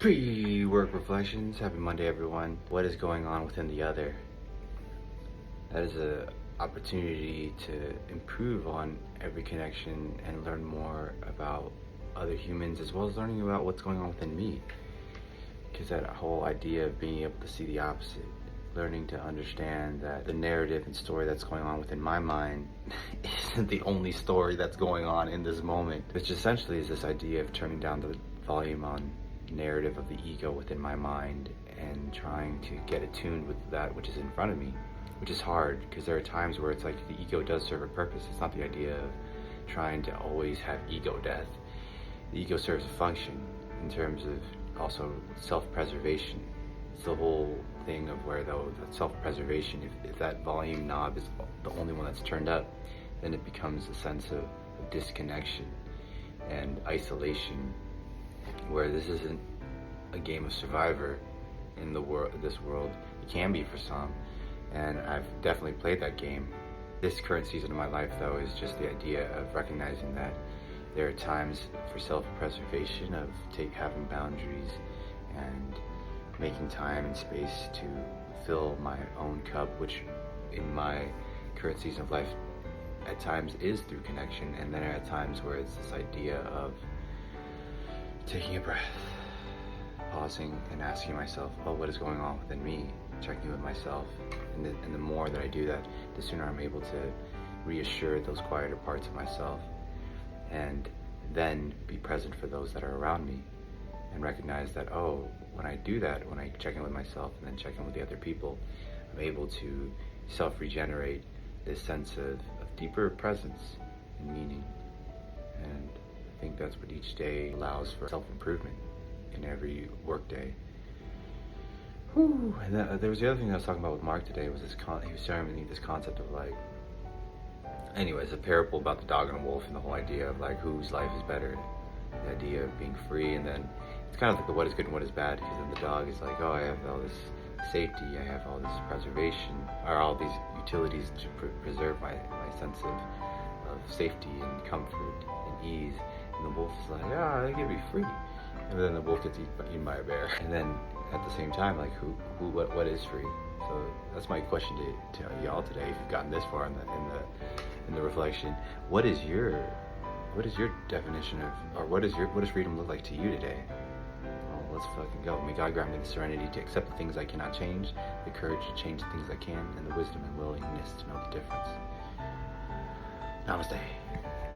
Pre-work reflections. Happy Monday, everyone. What is going on within the other? That is a opportunity to improve on every connection and learn more about other humans, as well as learning about what's going on within me. Because that whole idea of being able to see the opposite, learning to understand that the narrative and story that's going on within my mind isn't the only story that's going on in this moment, which essentially is this idea of turning down the volume on narrative of the ego within my mind and trying to get attuned with that which is in front of me, which is hard because there are times where it's like the ego does serve a purpose. It's not the idea of trying to always have ego death. The ego serves a function in terms of also self-preservation. It's the whole thing of where, though, that self-preservation, if that volume knob is the only one that's turned up, then it becomes a sense of disconnection and isolation, where this isn't a game of survivor in this world. It can be for some, and I've definitely played that game. This current season of my life, though, is just the idea of recognizing that there are times for self-preservation, of having boundaries and making time and space to fill my own cup, which in my current season of life at times is through connection, and then at times where it's this idea of taking a breath, pausing and asking myself, oh, what is going on within me? Checking with myself. And the more that I do that, the sooner I'm able to reassure those quieter parts of myself, and then be present for those that are around me, and recognize that, oh, when I do that, when I check in with myself and then check in with the other people, I'm able to self-regenerate this sense of deeper presence and meaning. And I think that's what each day allows for self-improvement in every work day. Whew. And there was the other thing I was talking about with Mark today, was he was sharing with me this concept of like, anyways, a parable about the dog and the wolf, and the whole idea of like whose life is better, the idea of being free. And then it's kind of like the what is good and what is bad, because then the dog is like, oh, I have all this safety, I have all this preservation, or all these utilities to preserve my sense of safety and comfort and ease. And the wolf is like, ah, I can be free. And then the wolf gets eaten by a bear. And then at the same time, like what is free? So that's my question to y'all today. If you've gotten this far in the reflection, what is your definition of, or what does freedom look like to you today? Oh, let's fucking go. May God grant me the serenity to accept the things I cannot change, the courage to change the things I can, and the wisdom and willingness to know the difference. Namaste.